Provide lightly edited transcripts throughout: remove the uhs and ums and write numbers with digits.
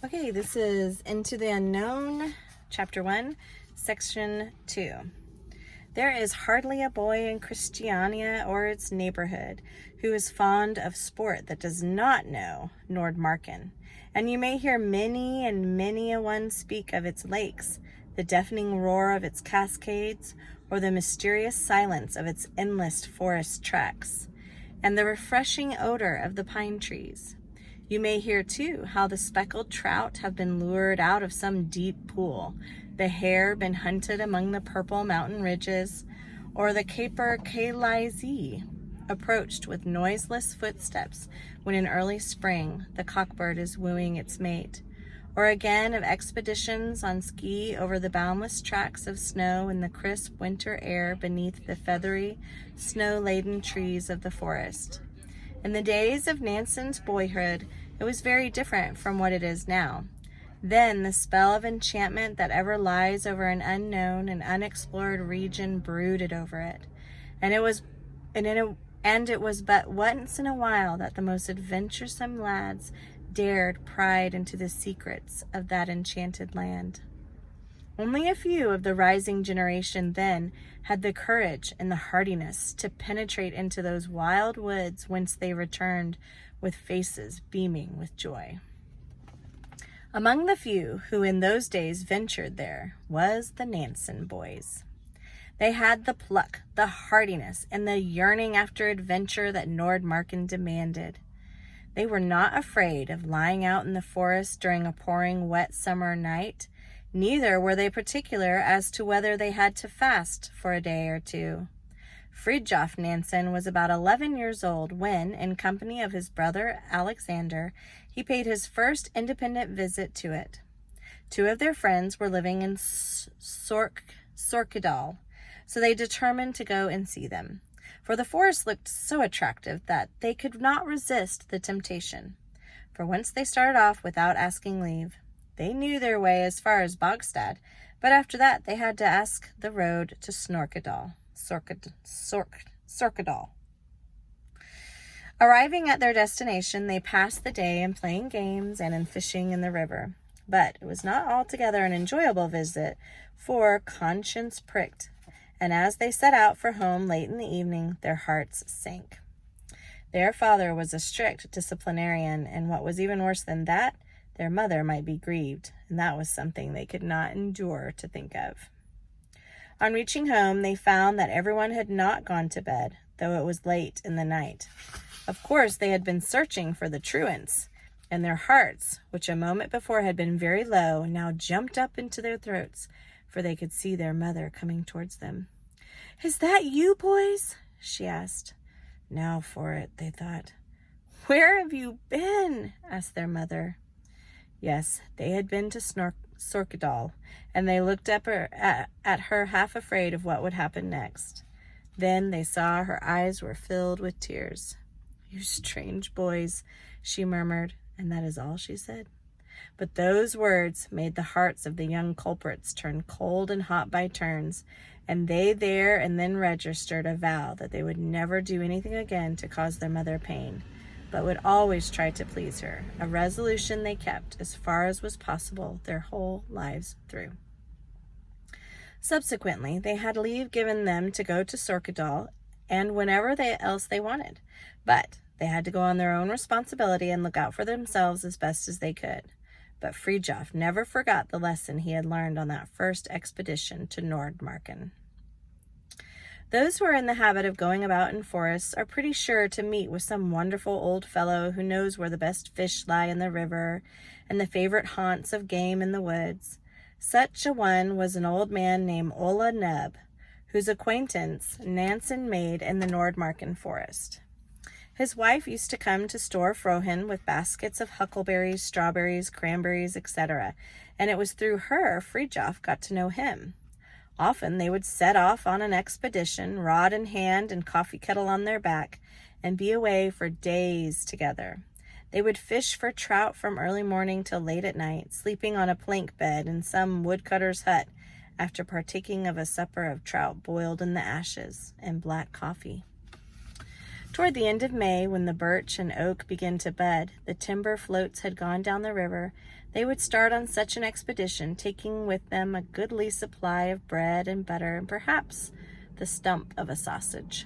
Okay, this is Into the Unknown, Chapter 1, Section 2. There is hardly a boy in Christiania or its neighborhood who is fond of sport that does not know Nordmarken, and you may hear many and many a one speak of its lakes, the deafening roar of its cascades, or the mysterious silence of its endless forest tracks, and the refreshing odor of the pine trees. You may hear, too, how the speckled trout have been lured out of some deep pool, the hare been hunted among the purple mountain ridges, or the caper Kalizi approached with noiseless footsteps when in early spring the cockbird is wooing its mate, or again of expeditions on ski over the boundless tracts of snow in the crisp winter air beneath the feathery, snow-laden trees of the forest. In the days of Nanson's boyhood, it was very different from what it is now. Then the spell of enchantment that ever lies over an unknown and unexplored region brooded over it, and it was but once in a while that the most adventuresome lads dared pry into the secrets of that enchanted land. Only a few of the rising generation then had the courage and the hardiness to penetrate into those wild woods whence they returned with faces beaming with joy. Among the few who in those days ventured there was the Nansen boys. They had the pluck, the hardiness, and the yearning after adventure that Nordmarken demanded. They were not afraid of lying out in the forest during a pouring wet summer night. Neither were they particular as to whether they had to fast for a day or two. Fridtjof Nansen was about 11 years old when, in company of his brother Alexander, he paid his first independent visit to it. Two of their friends were living in Sorkedal, so they determined to go and see them, for the forest looked so attractive that they could not resist the temptation. For once they started off without asking leave. They knew their way as far as Bogstad, but after that they had to ask the road to Sorkedal. Arriving at their destination, they passed the day in playing games and in fishing in the river. But it was not altogether an enjoyable visit, for conscience pricked, and as they set out for home late in the evening, their hearts sank. Their father was a strict disciplinarian, and what was even worse than that, their mother might be grieved, and that was something they could not endure to think of. On reaching home, they found that everyone had not gone to bed, though it was late in the night. Of course, they had been searching for the truants, and their hearts, which a moment before had been very low, now jumped up into their throats, for they could see their mother coming towards them. "Is that you, boys?" she asked. Now for it, they thought. "Where have you been?" asked their mother. Yes, they had been to Sorkedal, and they looked up at her half afraid of what would happen next. Then they saw her eyes were filled with tears. "You strange boys," she murmured, and that is all she said. But those words made the hearts of the young culprits turn cold and hot by turns, and they there and then registered a vow that they would never do anything again to cause their mother pain, but would always try to please her, a resolution they kept as far as was possible their whole lives through. Subsequently, they had leave given them to go to Sorkedal and whenever else they wanted, but they had to go on their own responsibility and look out for themselves as best as they could. But Fridtjof never forgot the lesson he had learned on that first expedition to Nordmarken. Those who are in the habit of going about in forests are pretty sure to meet with some wonderful old fellow who knows where the best fish lie in the river and the favorite haunts of game in the woods. Such a one was an old man named Ola Nub, whose acquaintance Nansen made in the Nordmarken forest. His wife used to come to Store Frohen with baskets of huckleberries, strawberries, cranberries, etc., and it was through her Fridtjof got to know him. Often they would set off on an expedition, rod in hand and coffee kettle on their back, and be away for days together. They would fish for trout from early morning till late at night, sleeping on a plank bed in some woodcutter's hut after partaking of a supper of trout boiled in the ashes and black coffee. Toward the end of May, when the birch and oak began to bud, the timber floats had gone down the river, they would start on such an expedition, taking with them a goodly supply of bread and butter and perhaps the stump of a sausage.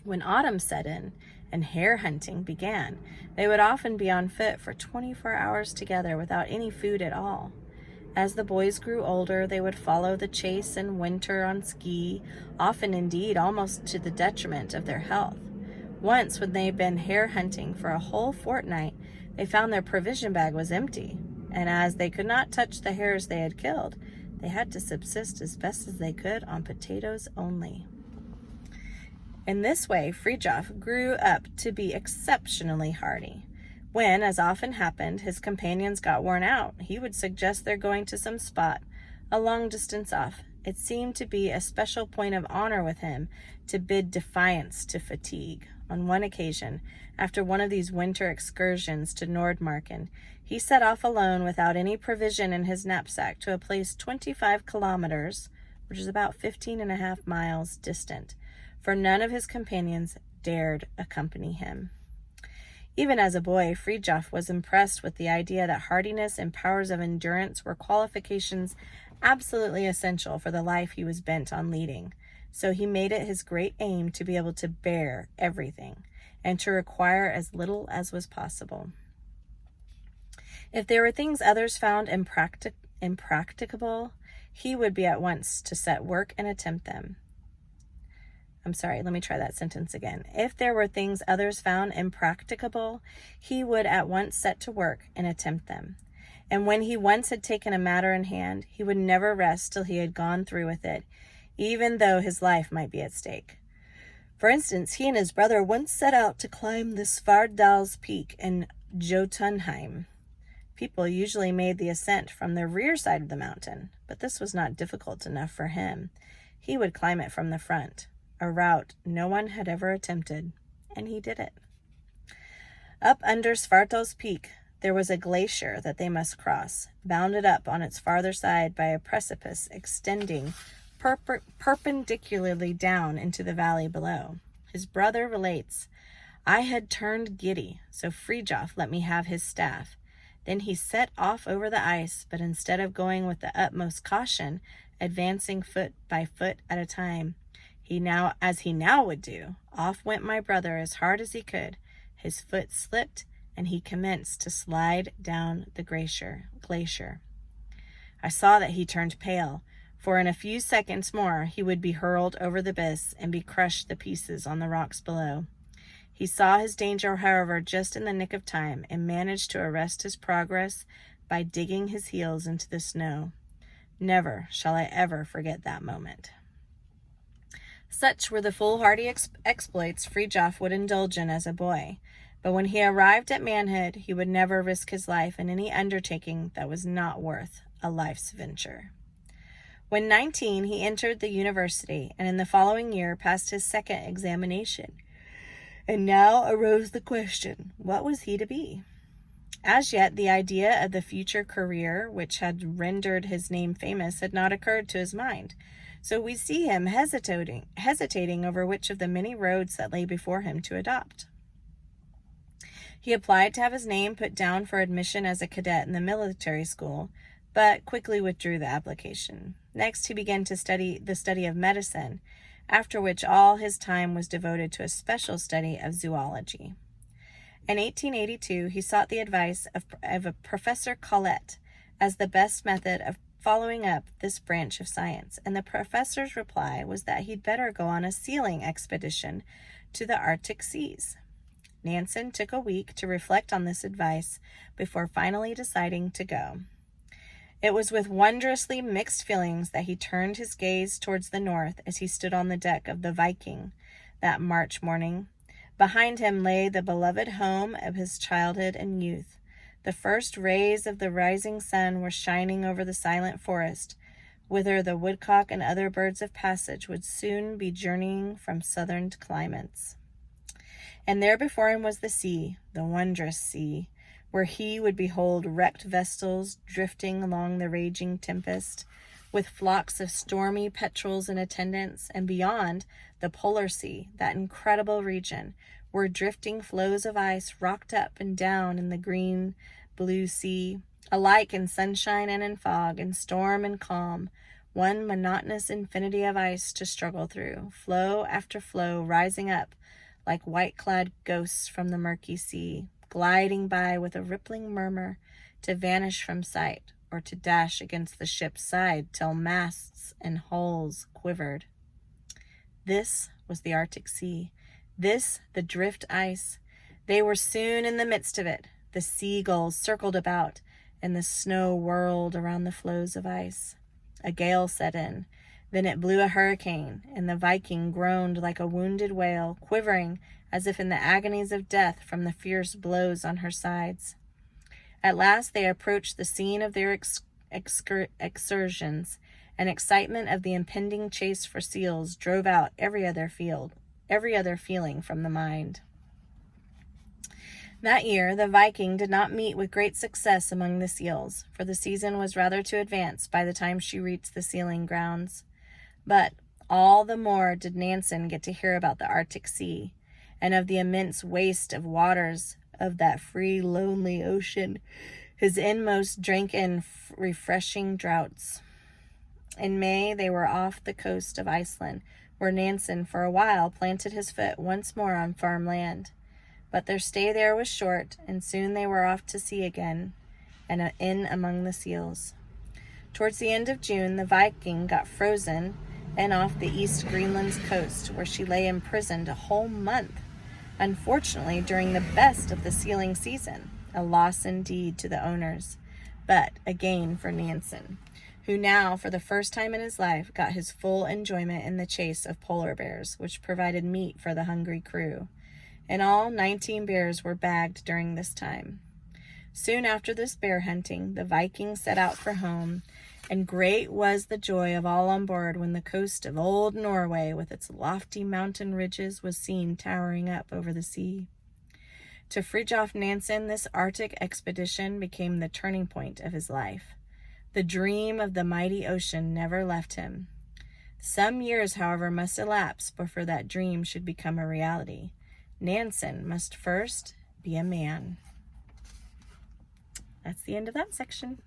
When autumn set in and hare hunting began, they would often be on foot for 24 hours together without any food at all. As the boys grew older, they would follow the chase in winter on ski, often indeed almost to the detriment of their health. Once, when they had been hare hunting for a whole fortnight, they found their provision bag was empty, and as they could not touch the hares they had killed, they had to subsist as best as they could on potatoes only. In this way, Fridtjof grew up to be exceptionally hardy. When, as often happened, his companions got worn out, he would suggest their going to some spot a long distance off. It seemed to be a special point of honor with him to bid defiance to fatigue. On one occasion, after one of these winter excursions to Nordmarken, he set off alone without any provision in his knapsack to a place 25 kilometers, which is about 15.5 miles distant, for none of his companions dared accompany him. Even as a boy, Fridtjof was impressed with the idea that hardiness and powers of endurance were qualifications absolutely essential for the life he was bent on leading. So he made it his great aim to be able to bear everything and to require as little as was possible. If there were things others found impracticable, he would be at once to set work and attempt them. Let me try that sentence again. If there were things others found impracticable, he would at once set to work and attempt them. And when he once had taken a matter in hand, he would never rest till he had gone through with it, even though his life might be at stake. For instance, he and his brother once set out to climb the Svardals Peak in Jotunheim. People usually made the ascent from the rear side of the mountain, but this was not difficult enough for him. He would climb it from the front, a route no one had ever attempted, and he did it. Up under Svartal's Peak, there was a glacier that they must cross, bounded up on its farther side by a precipice extending perpendicularly down into the valley below. His brother relates, "I had turned giddy, so Fridtjof let me have his staff. Then he set off over the ice, but instead of going with the utmost caution, advancing foot by foot at a time, as he now would do, off went my brother as hard as he could. His foot slipped, and he commenced to slide down the glacier. I saw that he turned pale, for in a few seconds more he would be hurled over the abyss and be crushed to pieces on the rocks below. He saw his danger, however, just in the nick of time, and managed to arrest his progress by digging his heels into the snow. Never shall I ever forget that moment." Such were the foolhardy exploits Fridtjof would indulge in as a boy, but when he arrived at manhood, he would never risk his life in any undertaking that was not worth a life's venture. When 19, he entered the university, and in the following year passed his second examination. And now arose the question, what was he to be? As yet, the idea of the future career, which had rendered his name famous, had not occurred to his mind. So we see him hesitating over which of the many roads that lay before him to adopt. He applied to have his name put down for admission as a cadet in the military school, but quickly withdrew the application. Next, he began to study of medicine, after which all his time was devoted to a special study of zoology. In 1882, he sought the advice of a Professor Collett as the best method of following up this branch of science, and the professor's reply was that he'd better go on a sealing expedition to the Arctic seas. Nansen took a week to reflect on this advice before finally deciding to go. It was with wondrously mixed feelings that he turned his gaze towards the north as he stood on the deck of the Viking that March morning. Behind him lay the beloved home of his childhood and youth. The first rays of the rising sun were shining over the silent forest, whither the woodcock and other birds of passage would soon be journeying from southern climates. And there before him was the sea, the wondrous sea, where he would behold wrecked vessels drifting along the raging tempest, with flocks of stormy petrels in attendance, and beyond, the polar sea, that incredible region, where drifting floes of ice rocked up and down in the green blue sea, alike in sunshine and in fog, in storm and calm, one monotonous infinity of ice to struggle through, floe after floe rising up like white-clad ghosts from the murky sea, gliding by with a rippling murmur to vanish from sight, or to dash against the ship's side till masts and hulls quivered. This was the Arctic Sea, this the drift ice. They were soon in the midst of it. The seagulls circled about, and the snow whirled around the floes of ice. A gale set in. Then it blew a hurricane, and the Viking groaned like a wounded whale, quivering as if in the agonies of death from the fierce blows on her sides. At last they approached the scene of their excursions, and excitement of the impending chase for seals drove out every other feeling from the mind. That year, the Viking did not meet with great success among the seals, for the season was rather to advance by the time she reached the sealing grounds. But all the more did Nansen get to hear about the Arctic Sea, and of the immense waste of waters of that free, lonely ocean, whose inmost drank in refreshing draughts. In May, they were off the coast of Iceland, where Nansen for a while planted his foot once more on firm land. But their stay there was short, and soon they were off to sea again, and in among the seals. Towards the end of June, the Viking got frozen and off the East Greenland's coast, where she lay imprisoned a whole month, unfortunately during the best of the sealing season, a loss indeed to the owners, but a gain for Nansen, who now, for the first time in his life, got his full enjoyment in the chase of polar bears, which provided meat for the hungry crew. In all, 19 bears were bagged during this time. Soon after this bear hunting, the Vikings set out for home, and great was the joy of all on board when the coast of old Norway with its lofty mountain ridges was seen towering up over the sea. To Fridtjof Nansen, this Arctic expedition became the turning point of his life. The dream of the mighty ocean never left him. Some years, however, must elapse before that dream should become a reality. Nansen must first be a man. That's the end of that section.